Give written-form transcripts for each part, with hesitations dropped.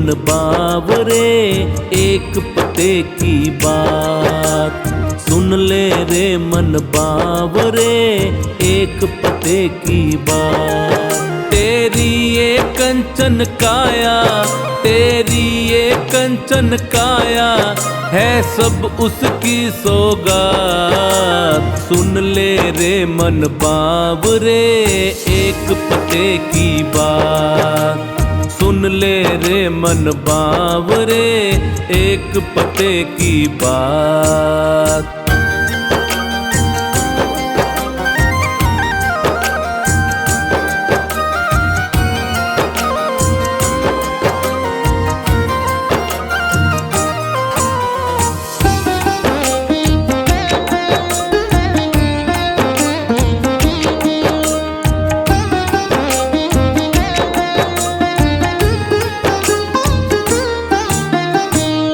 मन बावरे, एक पते की बात सुन ले रे मन बावरे, एक पते की बात। तेरी ये कंचन काया, तेरी ये कंचन काया है सब उसकी सौगात। सुन ले रे मन बावरे, एक पते की बात सुन ले रे मन बावरे, एक पते की बात।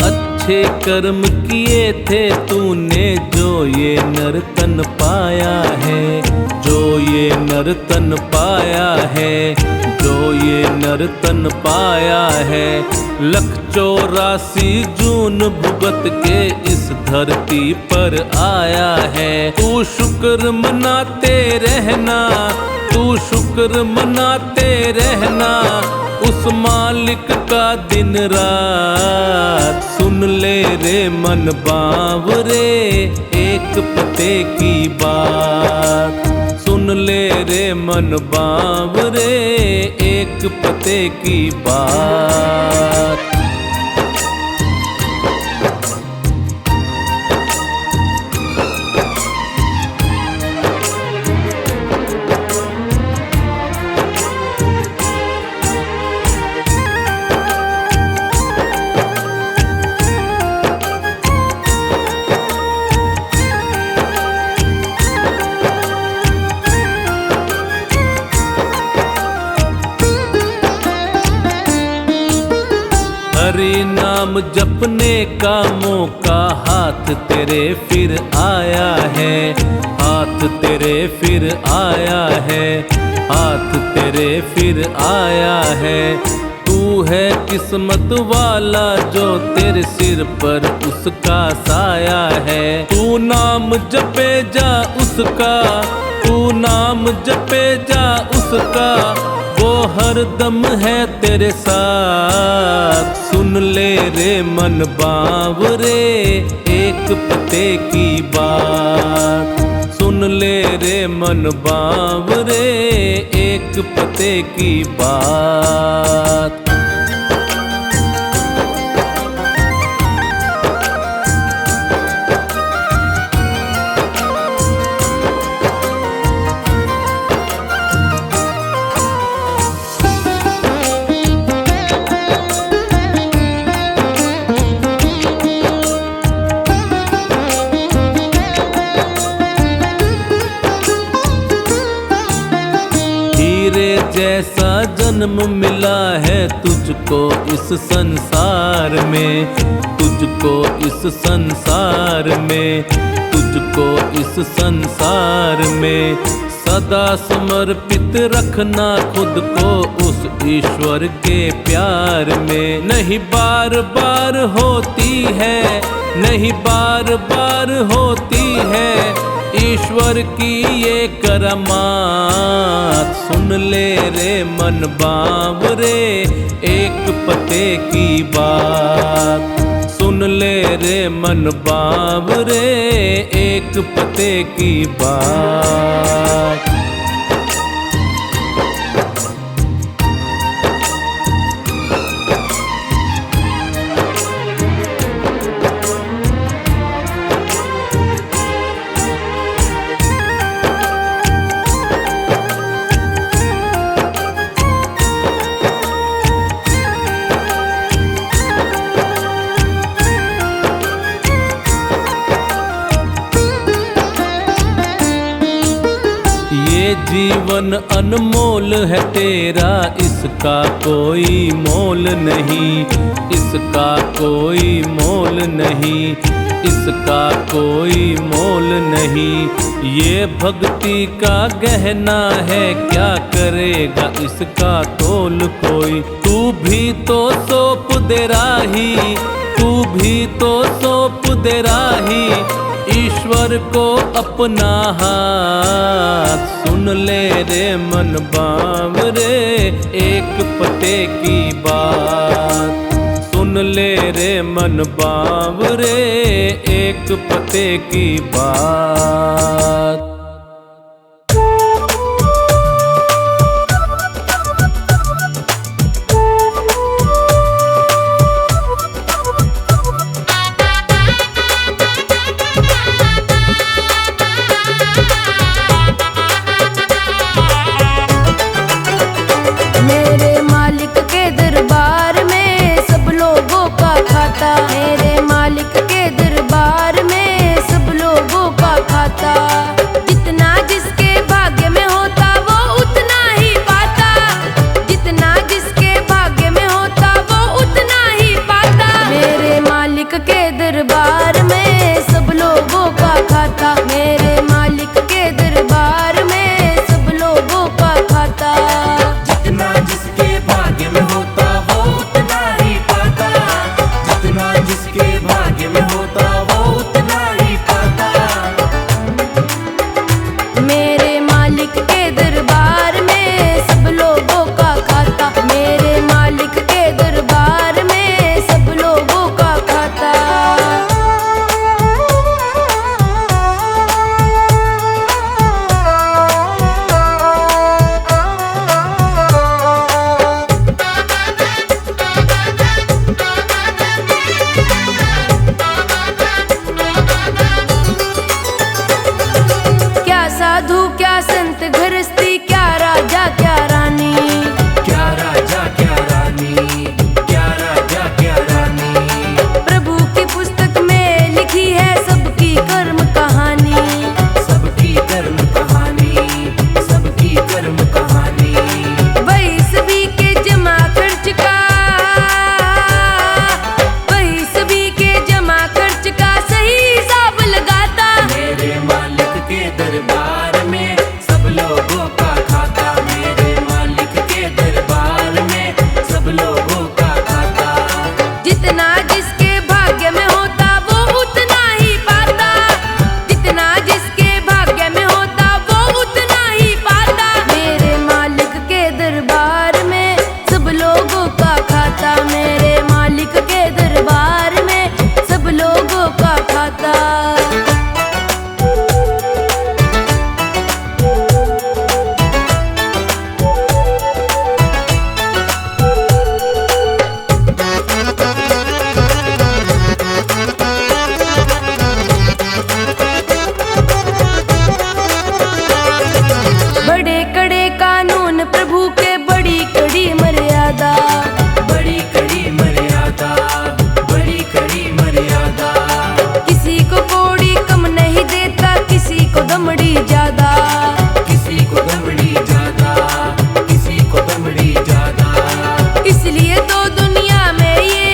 अच्छे कर्म किए थे तूने जो ये नर्तन पाया है, जो ये नर्तन पाया है, जो ये नर्तन पाया है। 184 जून भुगत के इस धरती पर आया है। तू शुक्र मनाते रहना, तू शुक्र मनाते रहना उस मालिक का दिन रात। सुन ले रे मन बावरे, एक पते की बात सुन ले रे मन बावरे, एक पते की बात। हरि नाम जपने का मौका हाथ तेरे फिर आया है, हाथ तेरे फिर आया है, हाथ तेरे फिर आया है। तू है किस्मत वाला जो तेरे सिर पर उसका साया है। तू नाम जपे जा उसका, तू नाम जपे जा उसका, वो हर दम है तेरे साथ। सुन ले रे मन बावरे, एक पते की बात सुन ले रे मन बावरे, एक पते की बात। जैसा जन्म मिला है तुझको इस संसार में, तुझको इस संसार में, तुझको इस संसार में। सदा समर्पित रखना खुद को उस ईश्वर के प्यार में। नहीं बार बार होती है, नहीं बार बार होती है ईश्वर की ये करामात। सुन ले रे मन बावरे, एक पते की बात सुन ले रे मन बावरे, एक पते की बात। जीवन अनमोल है तेरा, इसका कोई मोल नहीं, इसका कोई मोल नहीं, इसका कोई मोल नहीं। ये भक्ति का गहना है, क्या करेगा इसका तोल कोई। तू भी तो सौंप दे राही, तू भी तो सौंप दे राही ईश्वर को अपना हाथ। सुन ले रे मन बावरे एक पते की बात, सुन ले रे मन बावरे एक पते की बात। मेरे मालिक के दरबार में सब लोगों का खाता, मेरे मालिक के दरबार में सब लोगों का खाता। जितना जिसके भाग्य में होता वो उतना ही पाता, जितना जिसके भाग्य में होता वो उतना ही पाता। मेरे मालिक के दरबार में सब लोगों का खाता, मेरे मालिक के दरबार में सब लोगों का खाता। जितना जिसके भाग्य में होता वो उतना ही पाता, जितना जिसके भाग्य में होता वो उतना ही पाता। मेरे मालिक के दरबार में सब लोगों का खाता, मेरे मालिक के दरबार में सब लोगों का खाता। क्या साधु क्या संत गृहस्थी, क्या राजा क्या रानी, क्या राजा क्या रानी, क्या राजा क्या रानी। प्रभु की पुस्तक में लिखी है सबकी कर्म कहानी, सबकी कर्म कहानी, सबकी कर्म कहानी। वही सभी के जमा खर्च का, वही सभी के जमा खर्च का सही हिसाब लगाता। मेरे मालिक के दरबार में सब लोगों का खाता, मेरे मालिक के दरबार में सब लोगों का खाता। जितना जिसके भाग्य में होता वो उतना ही पाता, जितना जिसके भाग्य में होता वो उतना ही पाता। मेरे मालिक के दरबार में सब लोगों का खाता, मेरे मालिक के दरबार में सब लोगों का खाता। बड़े कड़े कानून प्रभु के, बड़ी कड़ी मर्यादा, बड़ी कड़ी मर्यादा, बड़ी कड़ी मर्यादा। किसी को कोड़ी कम नहीं देता, किसी को दमड़ी ज्यादा, किसी को दमड़ी ज्यादा, किसी को दमड़ी ज्यादा। इसलिए तो दुनिया में ये,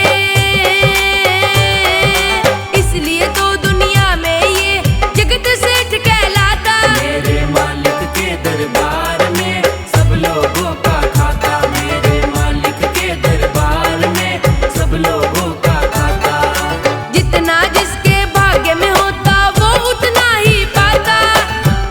इसलिए तो दुनिया में ये जगत सेठ कहलाता। मेरे मालिक के दरबार में सब लोगों का खाता, मेरे मालिक के दरबार में सब लोगों का खाता। जितना जिसके भाग्य में होता वो उतना ही पाता,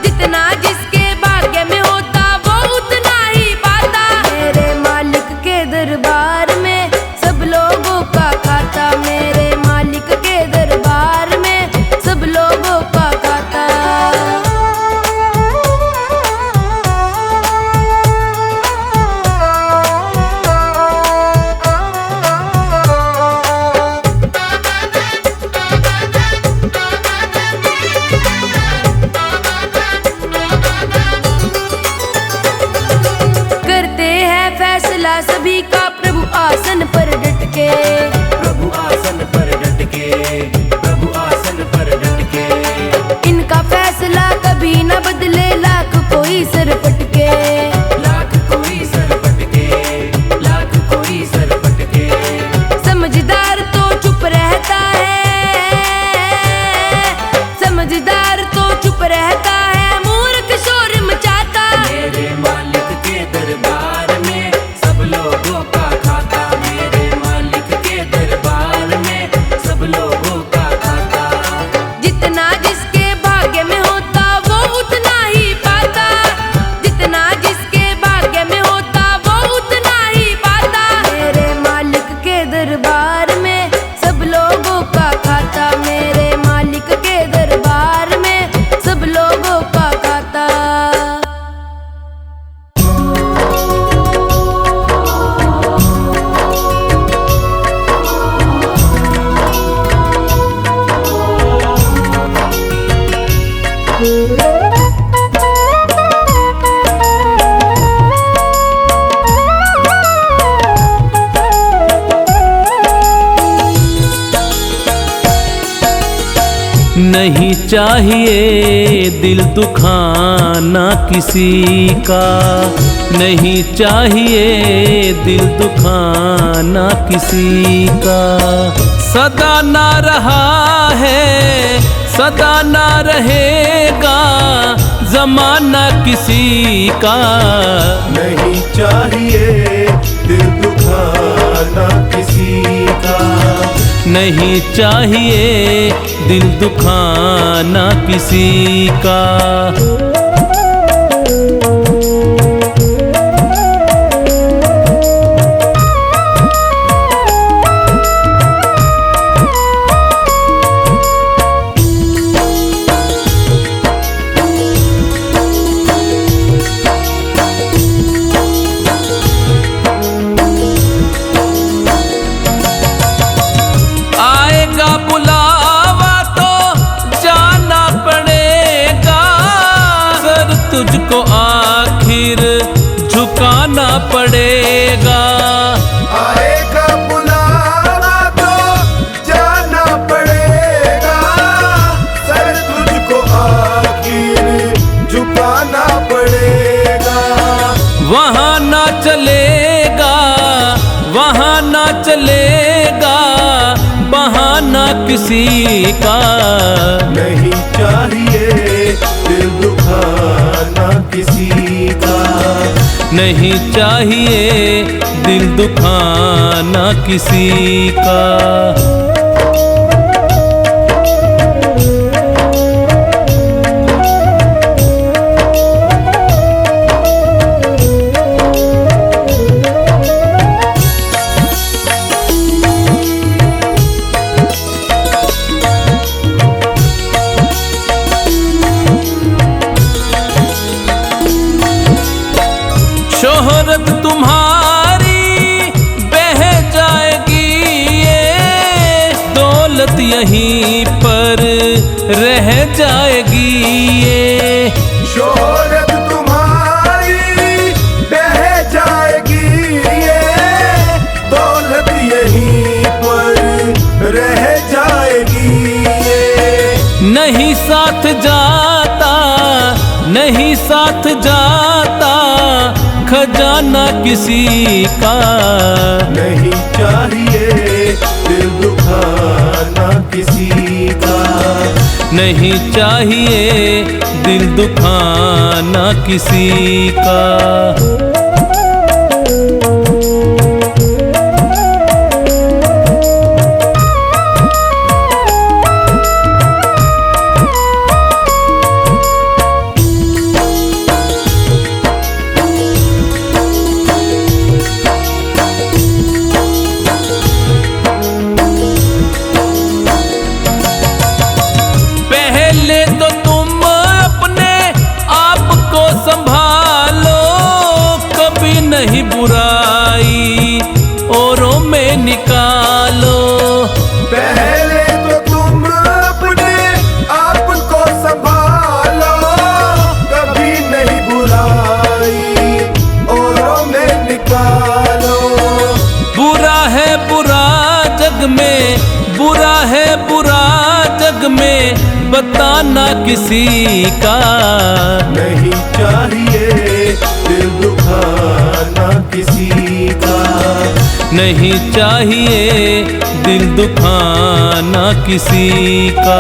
जितना जिसके भाग्य में होता वो उतना ही पाता। मेरे मालिक के दरबार में सब लोगों का खाता, मेरे मालिक के दरबार में सब लोगों का खाता। करते हैं फैसला सभी का प्रभु आसन पर डट के, प्रभु आसन पर डट के, प्रभु आसन पर डट के। इनका फैसला कभी न बदले, लाख कोई सर पटके, लाख कोई सर पटके, लाख कोई सर पटके। समझदार तो चुप रहता है, समझदार तो चुप रहता है, मूर्ख शोर मचाता। मेरे मालिक के दरबार में सब लोगों का खाता, मेरे मालिक के नहीं चाहिए दिल दुखाना किसी का, नहीं चाहिए दिल दुखाना किसी का। सदा ना रहा है, सदा ना रहेगा ज़माना किसी का। नहीं चाहिए दिल दुखाना किसी का, नहीं चाहिए दिल दुखाना किसी का। तुझको आखिर झुकाना पड़ेगा। आएगा बुलावा तो जाना पड़ेगा, सर तुझको आखिर झुकाना पड़ेगा। वहाँ ना चलेगा, वहाँ ना चलेगा बहाना किसी का। नहीं चाहिए दिल दुखाना किसी का, नहीं चाहिए दिल दुखाना किसी का। शोहरत तुम्हारी बह जाएगी, ये दौलत यहीं पर रह जाएगी। ये शोहरत तुम्हारी बह जाएगी, ये दौलत यहीं पर रह जाएगी। ये नहीं साथ जाता, नहीं साथ जाता खजाना किसी का। नहीं चाहिए दिल दुखाना किसी का, नहीं चाहिए दिल दुखाना किसी का। नहीं बुराई औरों में निकालो, पहले तो तुम अपने आप को संभालो। कभी नहीं बुराई औरों में निकालो। बुरा है बुरा जग में, बुरा है बुरा जग में बताना किसी का। नहीं चाहिए दिल दुखाना किसी का, नहीं चाहिए दिल दुखाना किसी का।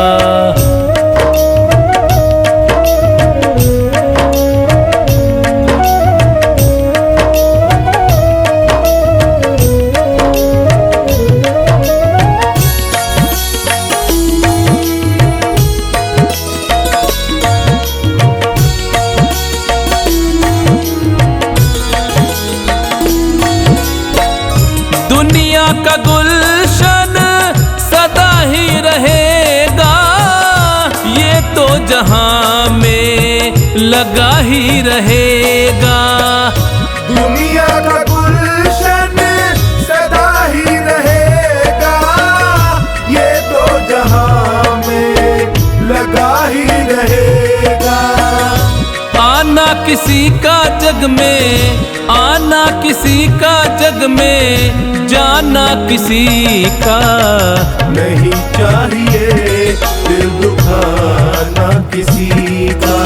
दुनिया का गुलशन सदा ही रहेगा, ये तो जहां में लगा ही रहेगा। दुनिया का गुलशन सदा ही रहेगा, ये तो जहां में लगा ही रहेगा। आना किसी का जग में, आना किसी का जग में, जाना किसी का। नहीं चाहिए दिल दुखाना किसी का।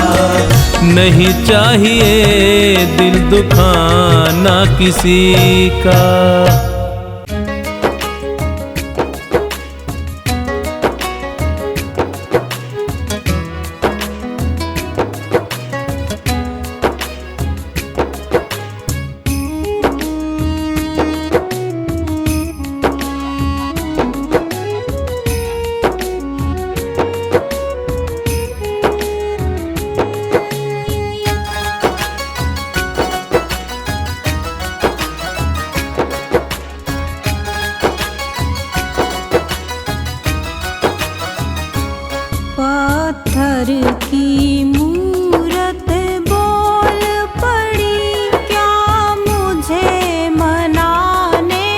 नहीं चाहिए दिल दुखाना किसी का। पत्थर की मूरत बोल पड़ी, क्या मुझे मनाने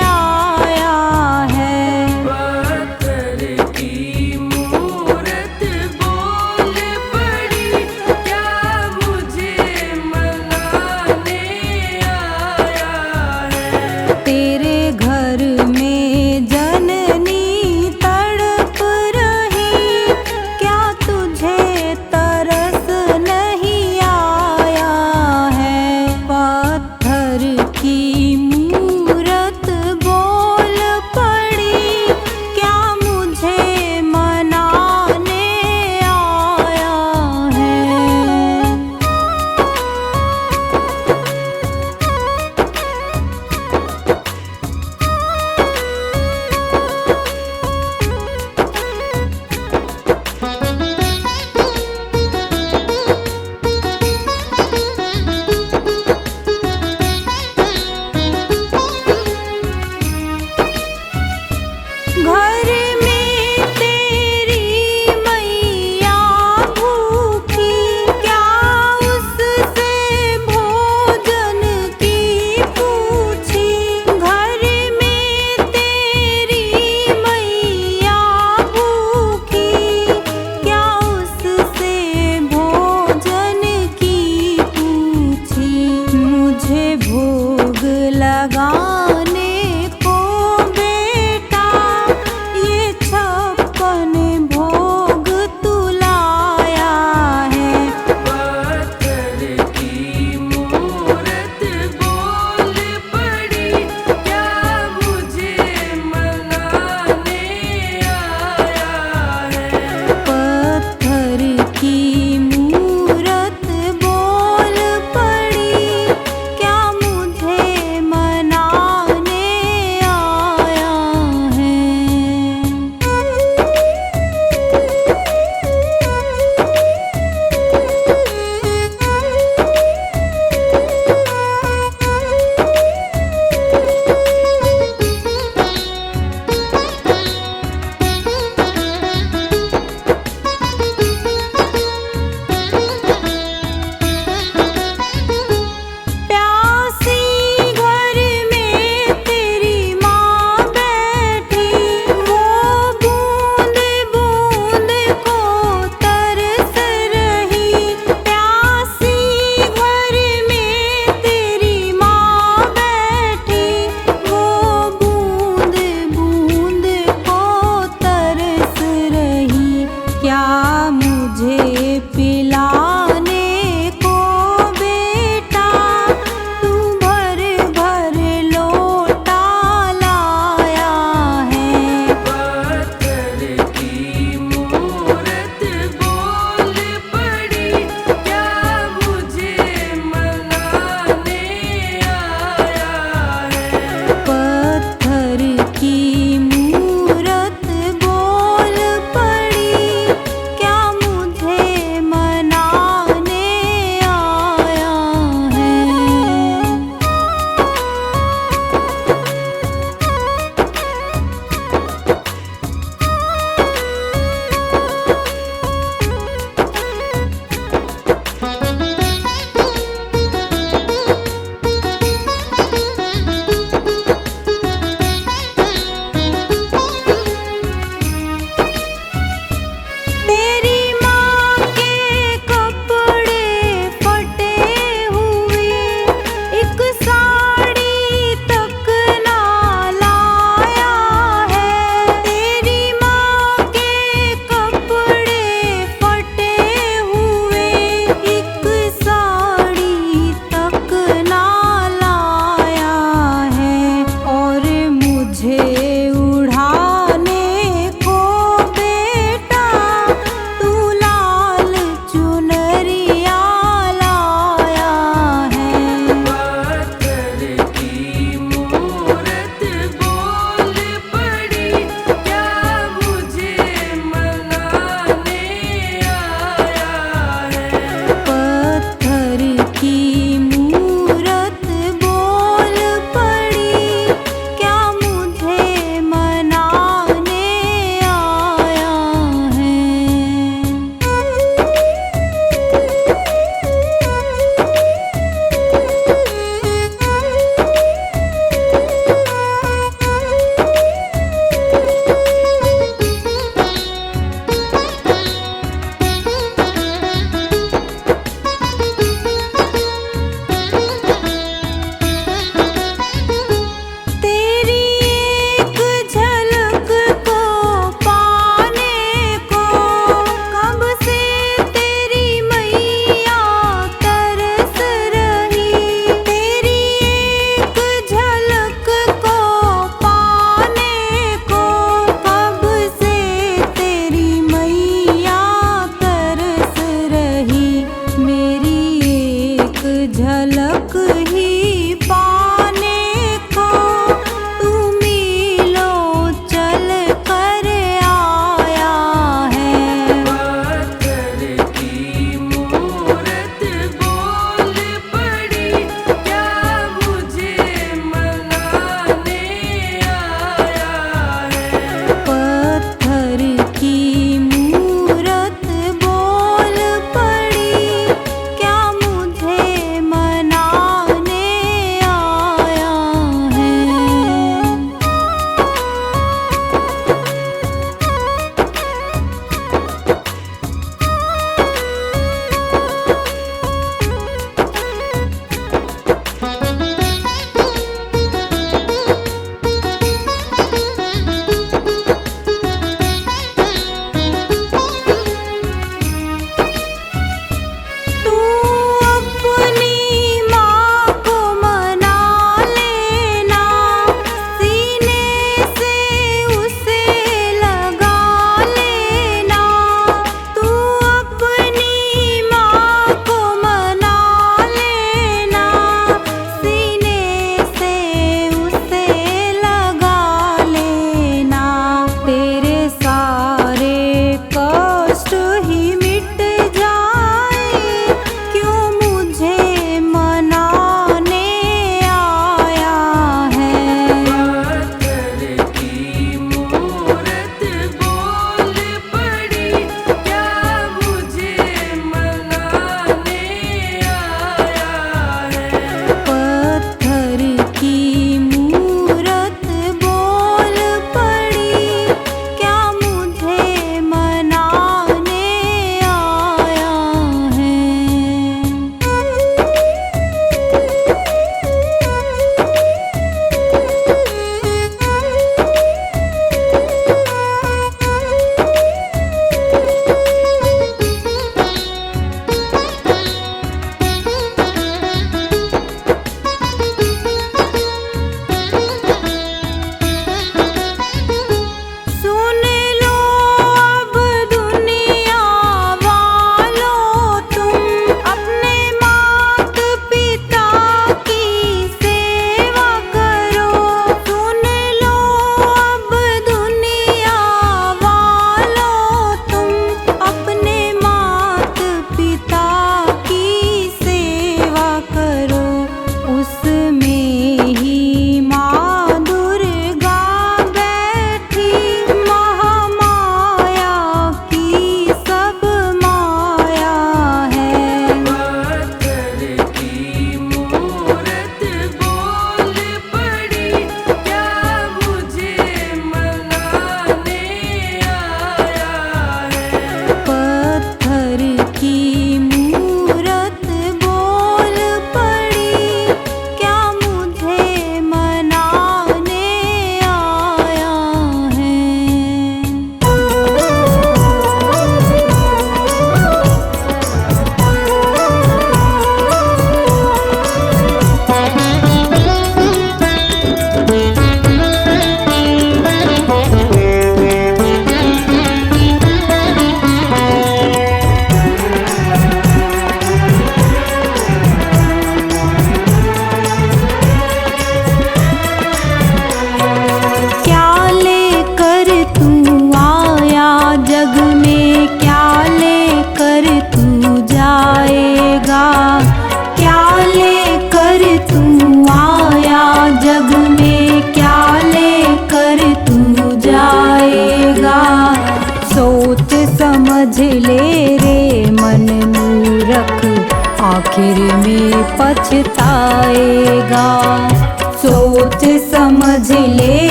आया है। पत्थर की मूरत बोल पड़ी, क्या मुझे मनाने आया है। तेरे घर में जननी तड़प रही, क्या तुझे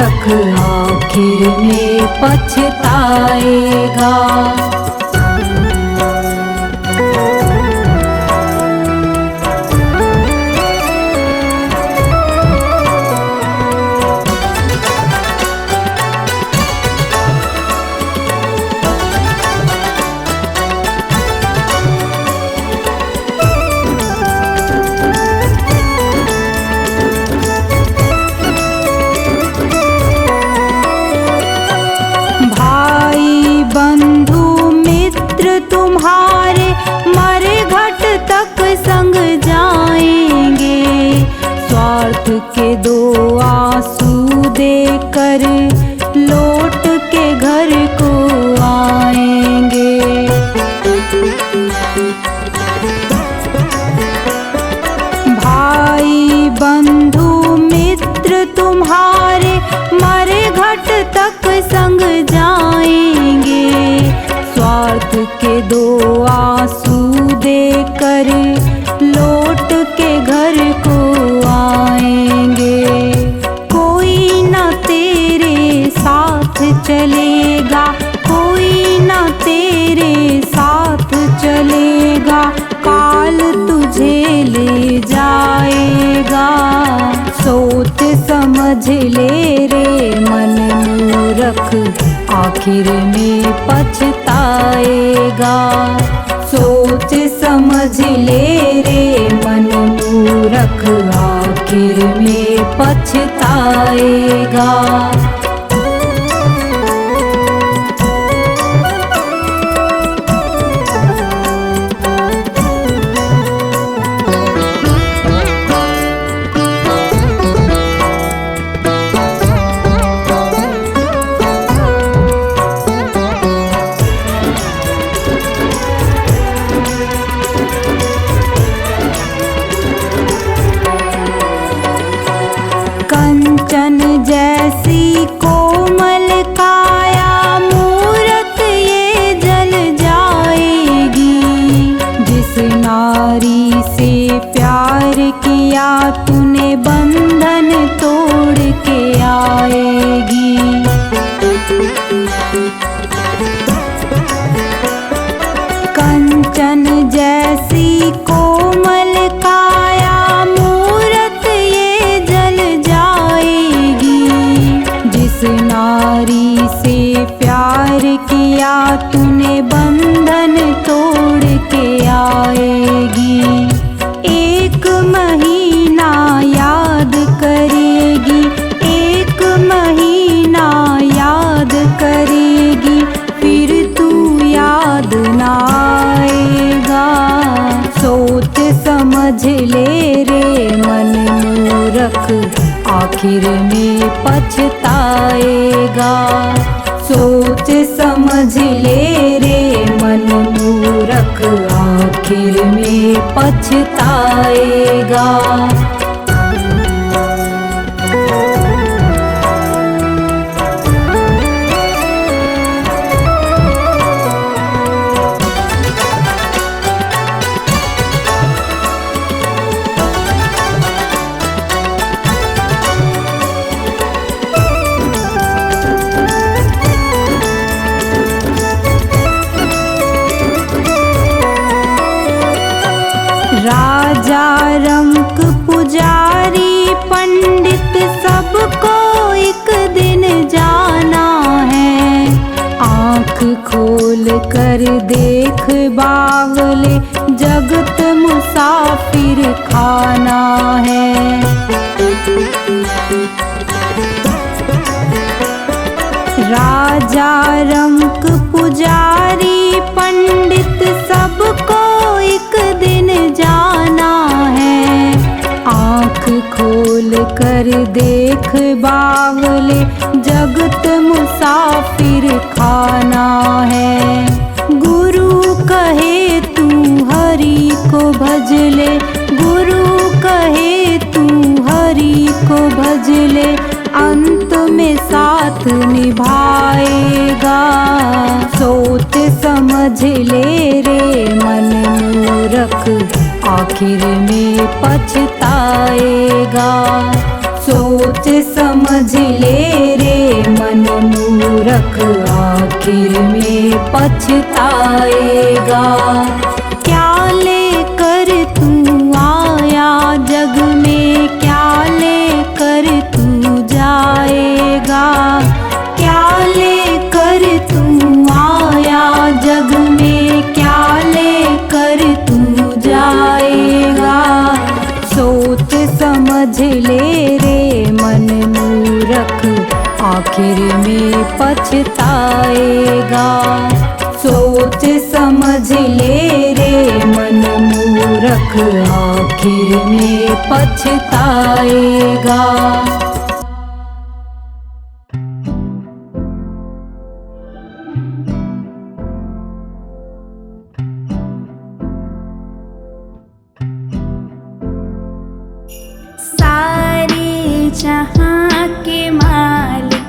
मूरख आखिर में पछताएगा। बंधु मित्र तुम्हारे मरे घट तक संग जाएंगे, स्वार्थ के दो आंसू देकर लौट के घर को आएंगे। भाई बंधु मित्र तुम्हारे मरे घट तक संग जाएंगे, स्वार्थ के दो आंसू देकर लौट के घर को आएंगे। कोई न तेरे साथ चलेगा, कोई न तेरे साथ चलेगा, काल तुझे ले जाएगा। सोच समझ ले रे मन मूरख आखिर में पछताएगा। सोच समझ ले रे मन मूरख आखिर में पछताएगा। कंचन जैसी कोमल काया मूरत ये जल जाएगी, जिस नारी से प्यार किया तूने बंधन तोड़ के आएगी। कंचन जैसी कोमल काया मूरत ये जल जाएगी, जिस नारी से प्यार किया तूने बंधन तोड़ के आएगी। एक महीना याद करेगी, एक महीना याद करेगी, फिर तू याद ना आएगा। सोच समझ ले रे मन मूरख आखिर में पछताएगा। सोच समझ ले रे मन मूरख आखिर में पछताएगा। राजा रंक पुजारी पंडित सबको एक दिन जाना है। आँख खोल कर देख बावले, जगत मुसाफिर खाना है। राजा रंक पुजारी पंडित सबको एक दिन जाना है। आँख खोल कर देख बावले, जगत मुसाफिर खाना है। गुरु कहे तू हरि को भज ले, गुरु कहे तू हरि को भज ले, अंत में साथ निभाएगा। सोच समझ ले रे मन मूरख आखिर में पछताएगा। सोच समझ ले आखिर में पछताएगा। क्या लेकर तू आया जग में, क्या लेकर तू जाएगा। क्या लेकर तू आया जग में, क्या लेकर तू जाएगा। सोच समझ ले रे मन मूरख, आखिर में पछताएगा। सोच समझ ले रे मन मूरख, आखिर में पछताएगा। सारे जहां के मालिक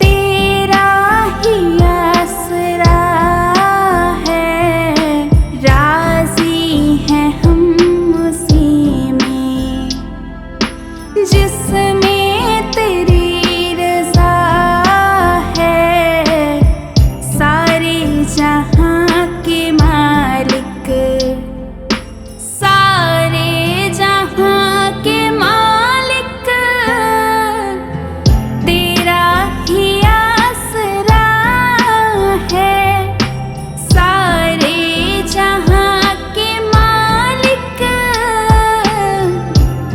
तेरा ही आसरा है, राजी हैं हम उसी में जिसमें तेरी रज़ा है। सारे जहां के मालिक, सारे जहां के मालिक तेरा ही आसरा है। सारे जहां के मालिक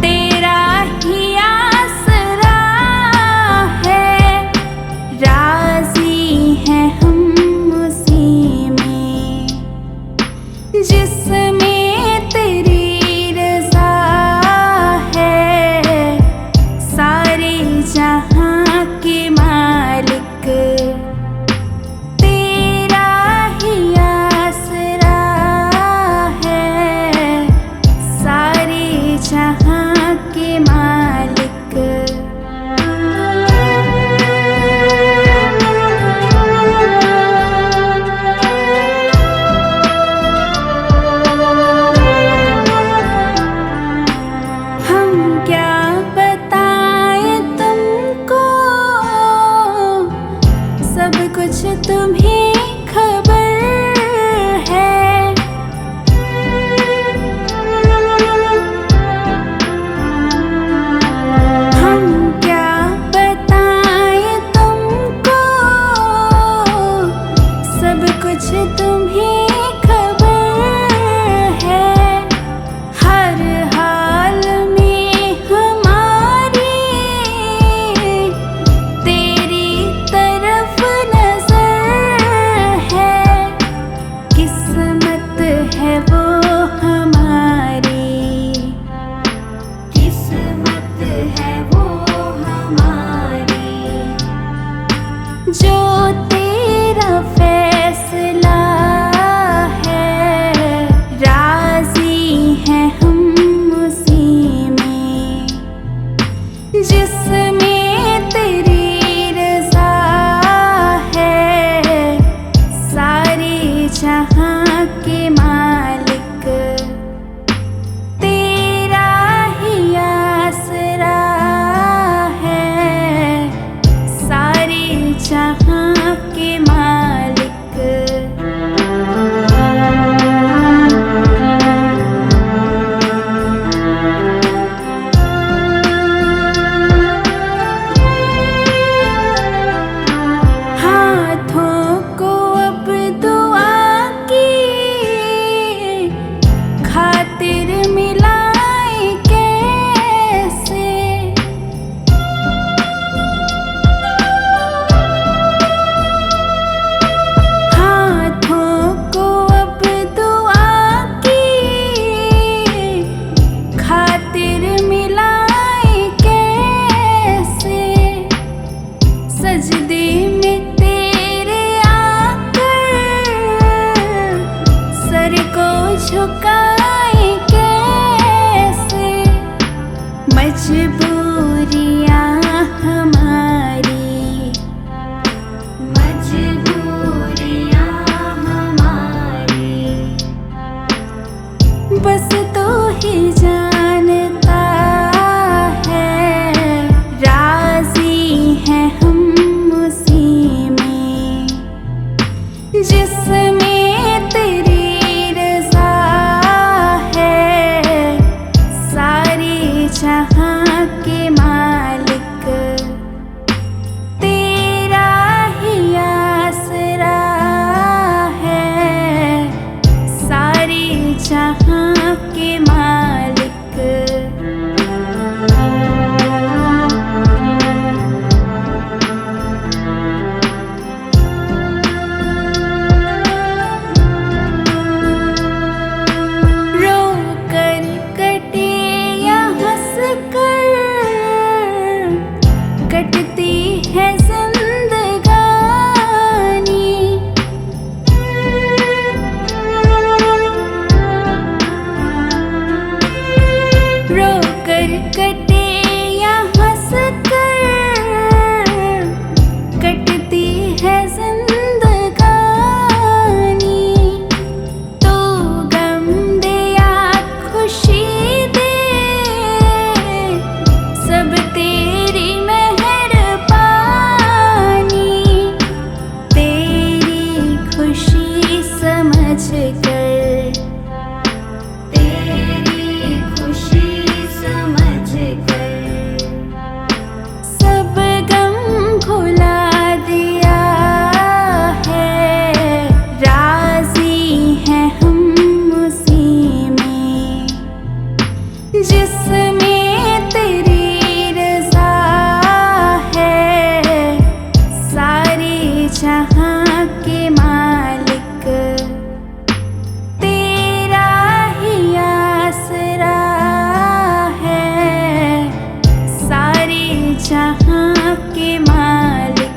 तेरा ही आसरा है, राजी हैं हम उसी में जिसमें तेरी रज़ा है। सारे जहां के मालिक तेरा ही आसरा है। सारे जहां के मालिक। हम क्या बताएं तुमको, सब कुछ तुम्हें खबर है। हम क्या बताएं तुमको, सब कुछ तुम्हें खबर है। हर हाल में हमारी तेरी तरफ नजर है। किस्मत है वो हमारी, किस्मत है वो हमारी, जो तेरा फैसला है। राजी हैं हम उसी में जिसमें तेरी रज़ा है। सारे जहां के मालिक तेरा ही आसरा है। सारे जहां के मालिक। हाथों को अब दुआ की खातिर मिलाए कैसे। हाथों को अब दुआ की खातिर मिलाए कैसे। सजदे में तेरे आकर सर को झुकाए कैसे। मजबूरियां हमारी, मजबूरियां हमारी, बस तू ही जानता है। राजी हैं हम उसी में के मालिक।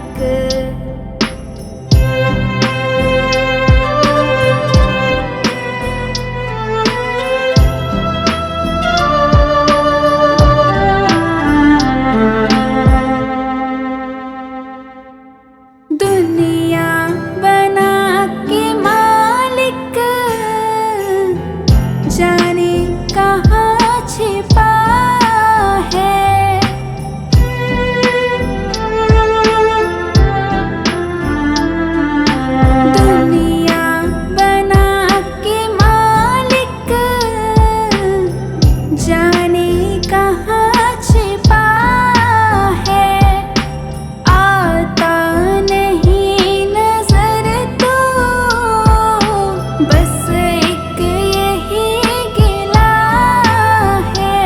दुनिया बना के मालिक, जाने कहाँ छिपा है। दुनिया बना के मालिक, जाने कहाँ छिपा है। आता नहीं नजर तो बस एक यही गिला है।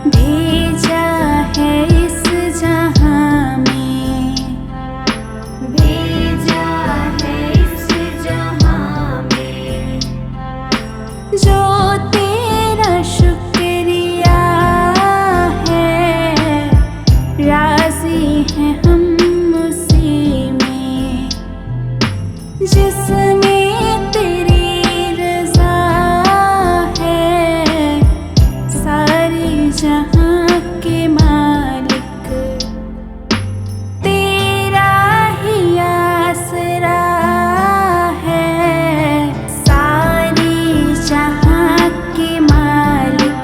भेजा है इस जहां में, भेजा है इस जहां में, जो तेरा शुक्रिया है। राजी हैं हम उसी में, जिसमें तेरी रज़ा है। सारे जहां के मालिक, तेरा ही आसरा है। सारे जहां के मालिक।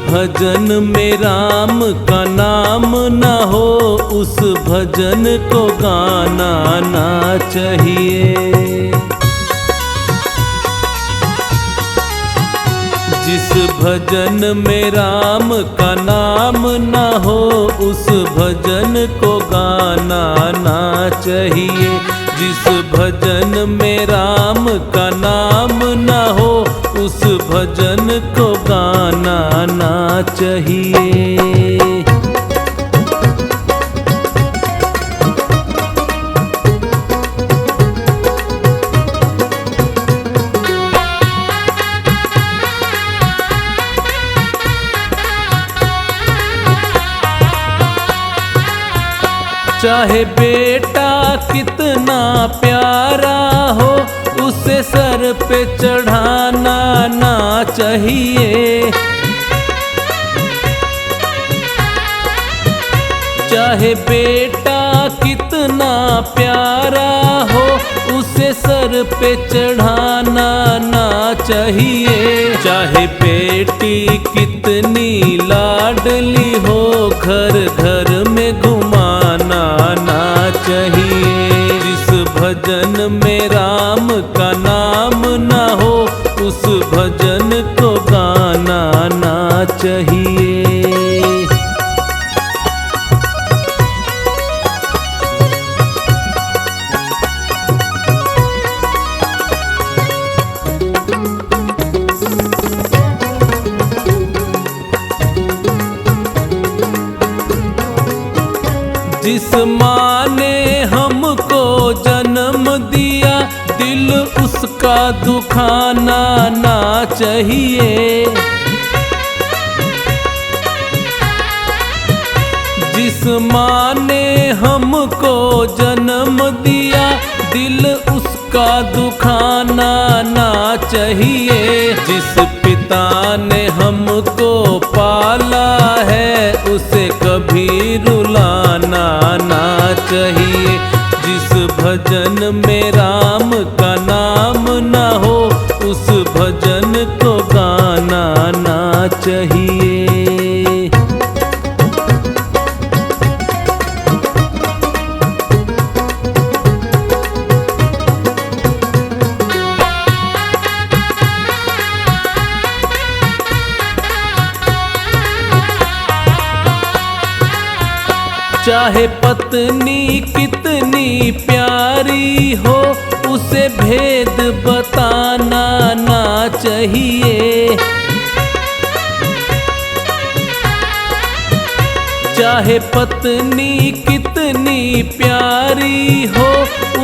भजन में राम का नाम न हो, उस भजन को गाना ना चाहिए। जिस भजन में राम का नाम न हो, उस भजन को गाना ना चाहिए। जिस भजन में राम का नाम न हो, उस भजन को गाना ना चाहिए। चाहे बेटा कितना प्यारा हो, उसे सर पे चढ़ाना ना चाहिए। चाहे बेटा कितना प्यारा हो, उसे सर पे चढ़ाना ना चाहिए। चाहे बेटी कितनी लाडली हो, घर घर में घुमाना ना चाहिए। जिस भजन में राम का नाम न हो, उस भजन को गाना ना चाहिए। जिस माँ ने हमको जन्म दिया, दिल उसका दुखाना ना चाहिए। जिस माँ ने हमको जन्म दिया, दिल उसका दुखाना ना चाहिए। जिस पिता ने हमको पाला है, उसे कभी रुलाना ना चाहिए। जिस भजन में राम का नाम न हो, उस भजन को गाना ना चाहिए। चाहे पत्नी कितनी प्यारी हो, उसे भेद बताना ना चाहिए। चाहे पत्नी कितनी प्यारी हो,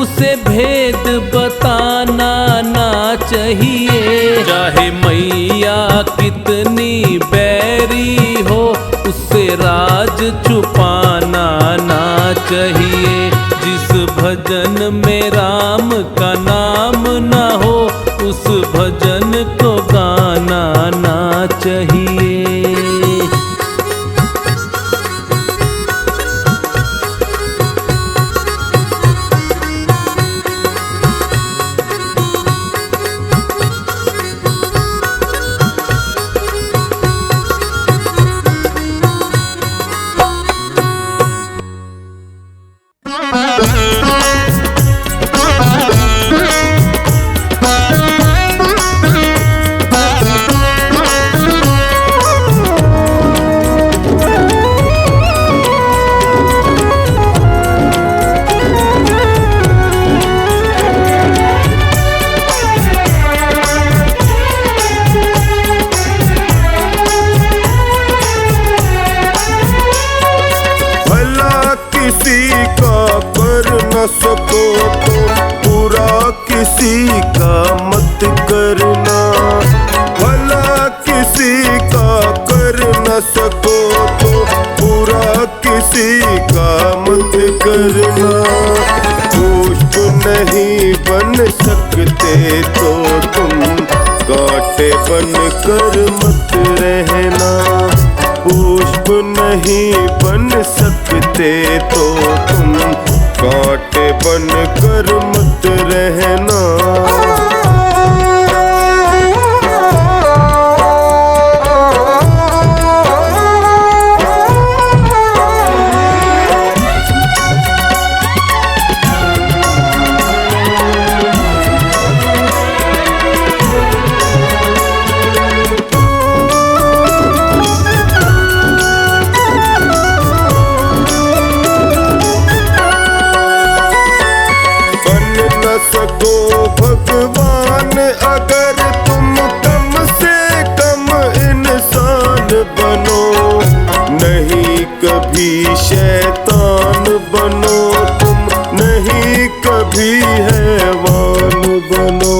उसे भेद बताना ना चाहिए। चाहे मैया कितनी बैरी हो, उससे राज छुपाना ना चाहिए। जिस भजन में राम का नाम न हो, उस भजन को गाना ना चाहिए। सको तो पूरा किसी का मत करना, भला किसी का कर न सको तो पूरा किसी का मत करना। पुष्प नहीं बन सकते तो तुम कांटे बन कर मत रहना। पुष्प नहीं बन सकते तो तुम कांटे बन कर मत रहना। कभी शैतान बनो तुम, नहीं कभी हैवान बनो।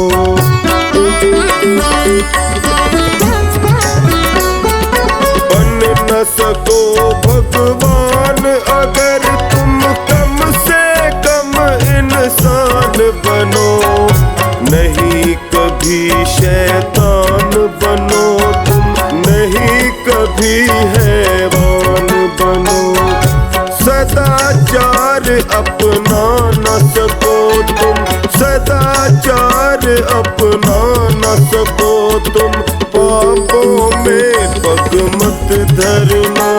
बन न सको भगवान अगर तुम कम से कम इंसान बनो, नहीं कभी शैतान बनो तुम, नहीं कभी हैवान बनो। सदाचार अपना न सको तुम, सदाचार अपना न सको तुम, पापों में पग मत धरना।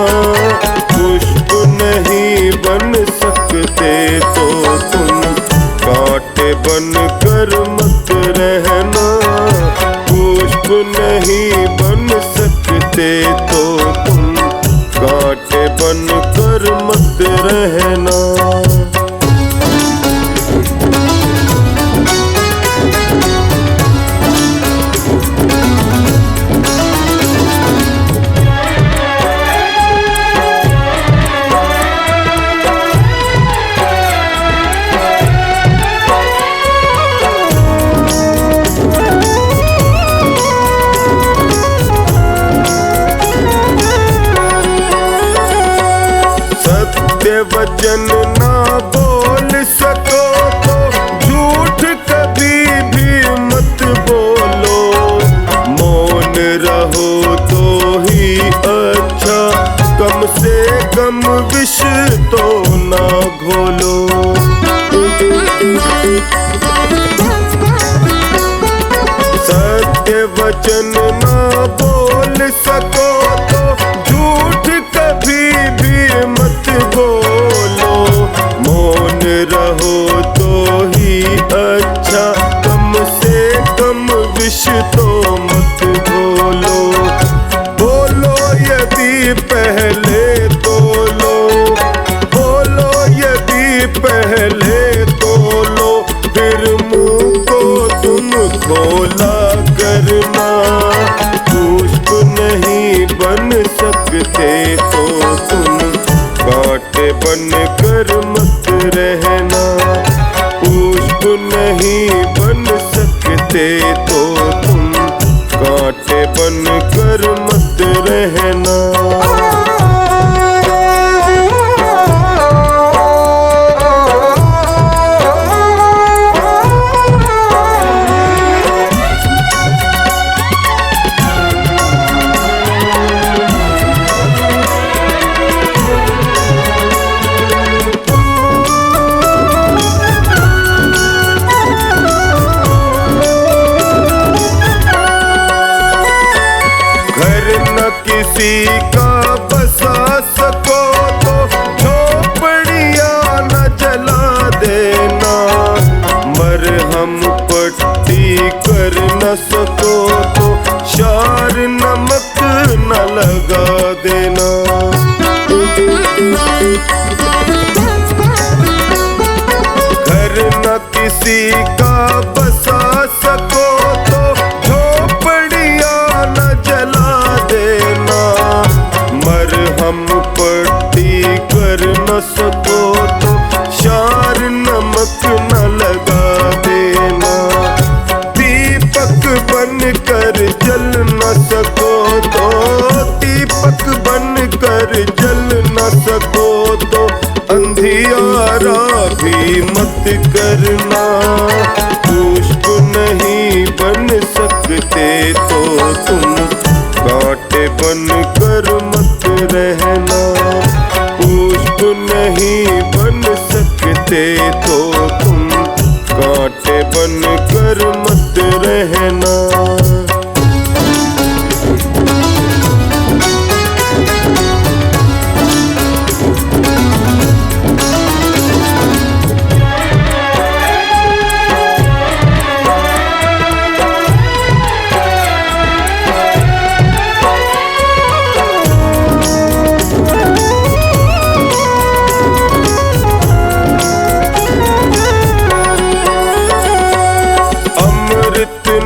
पुष्प नहीं बन सकते तो तुम, कांटे बन कर मत रहना। पुष्प नहीं बन सकते तो तुम, कांटे बन कर मत रहना। वचन ना बोल सको तो झूठ कभी भी मत बोलो। मौन रहो तो ही अच्छा, कम से कम विष तो ना घोलो। सत्य वचन ना बोल सको तो झूठ कभी भी मत बोलो। मौन रहो तो ही अच्छा, कम से कम विष तो मत बोलो। बोलो यदि पहले तोलो, बोलो यदि पहले तोलो, फिर मुंह को तुम खोला करना। पुष्प नहीं बन सकते तो तुम, कांटे बन कर मत रहना। पुष्प नहीं बन सकते तो तुम, कांटे बन कर मत रहना। किसी का बसा सको तो झोपड़ियां न जला देना। मरहम पट्टी कर न सको तो शार नमक न लगा देना। घर न किसी का बसा सको तो झोपड़ियां न जला देना। मरहम पट्टी कर न सको तो शार नमक न लगा देना। दीपक बन कर जल न सको तो, दीपक बन कर जल न सको तो, अंधियारा भी मत करना। पुष्प नहीं बन सकते तो तुम, कांटे बन कर मत रहना। पुष्प नहीं बन सकते तो तुम, कांटे बन कर मत रहना।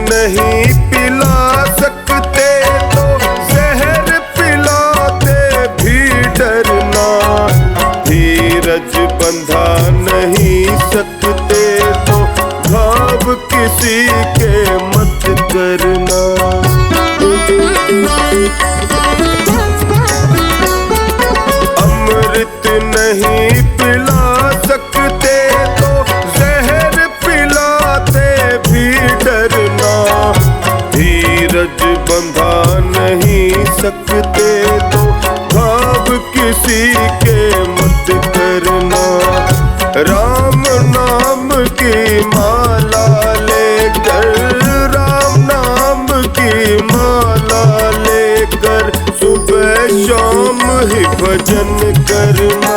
नहीं किसी के मत करना। अमृत नहीं पिला सकते तो जहर पिलाते भी डरना। धीरज बंधा नहीं सकते तो घाव किसी के मत करना। राम नाम की माला लेकर, राम नाम की माला लेकर सुबह शाम ही भजन करना।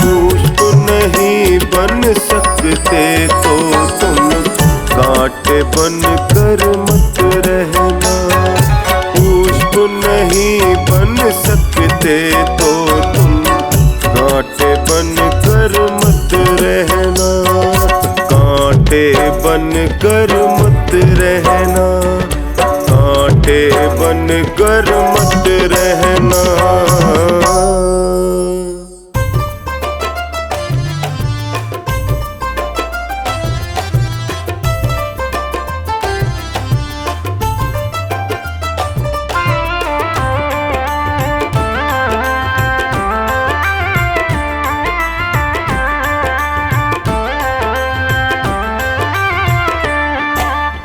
पुष्प नहीं बन सकते तो तुम कांटे बन कर मत रहना। पुष्प नहीं बन सकते तो तुम कांटे बन कर मत रहना। कांटे बन कर मत रहना। कांटे बन कर मत रहना।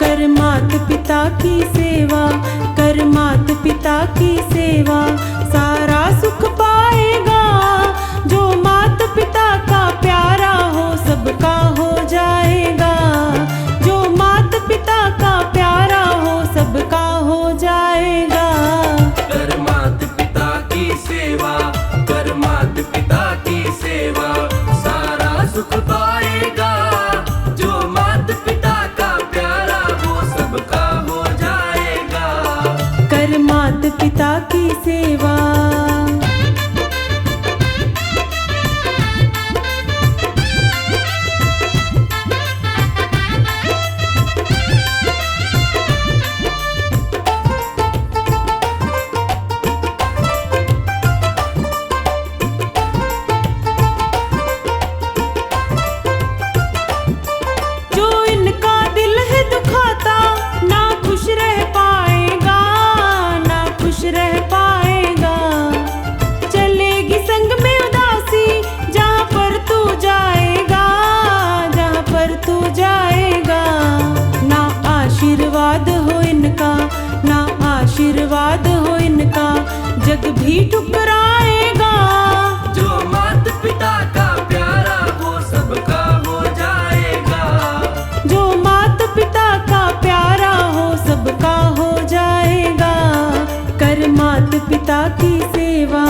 कर मात पिता की सेवा, कर मात पिता की सेवा, सारा सुख पाएगा। जो मात पिता का प्यारा हो सबका हो जाएगा। जो मात पिता का प्यारा हो सबका हो जाएगा। कर मात पिता की सेवा, कर मात पिता की सेवा, सारा सुख पाएगा। जो मात पिता का प्यारा वो सबका हो जाएगा। कर मात पिता की सेवा। जो इनका दिल है दुखाता ना खुश रह पाएगा, ना खुश रह पाएगा। चलेगी संग में उदासी जहाँ पर तू जाएगा, जहाँ पर तू जाएगा। ना आशीर्वाद हो इनका, ना आशीर्वाद हो इनका, जग भी ठुकराएगा। जो मात पिता का प्यारा वो सबका हो जाएगा। जो मात पिता का प्यारा हो सबका हो जाएगा। कर मात पिता की सेवा।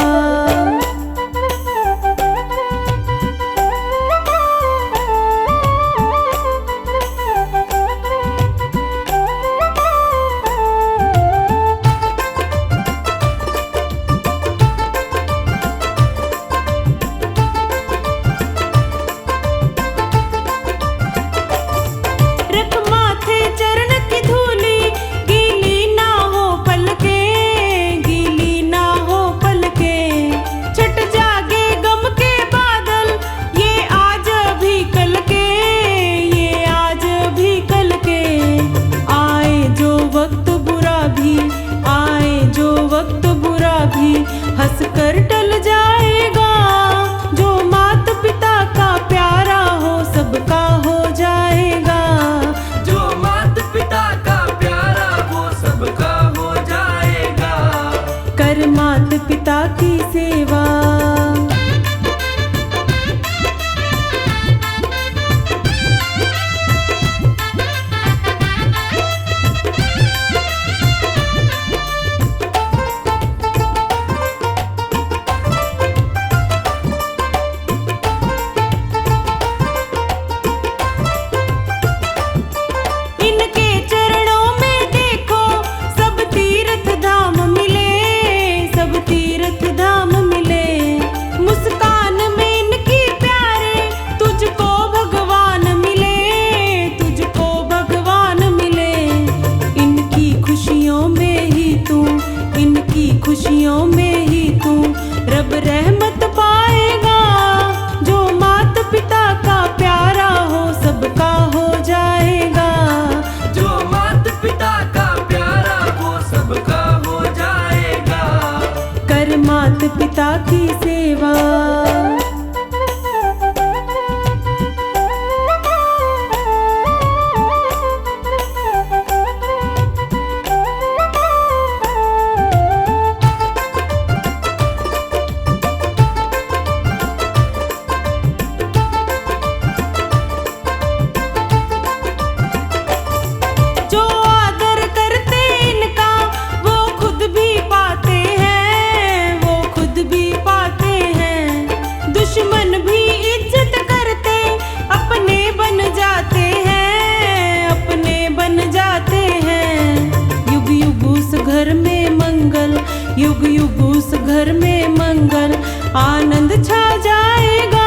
रख माथे चरण की धूली, गीली ना हो पलके, गीली ना हो पलके। छट जागे गम के बादल, ये आज भी कल के, ये आज भी कल के। आए जो वक्त बुरा भी, आए जो वक्त बुरा भी, हंस कर टल जाएगा। जो मात पिता का प्यारा हो सबका हो जाएगा। जो मात पिता का प्यारा वो सबका हो जाएगा। कर मात पिता की सेवा। मात पिता की सेवा। जो आदर करते इनका वो खुद भी पाते हैं, वो खुद भी पाते हैं। दुश्मन भी इज्जत करते अपने बन जाते हैं, अपने बन जाते हैं। युग युग उस घर में मंगल, युग युग उस घर में मंगल, आनंद छा जाएगा।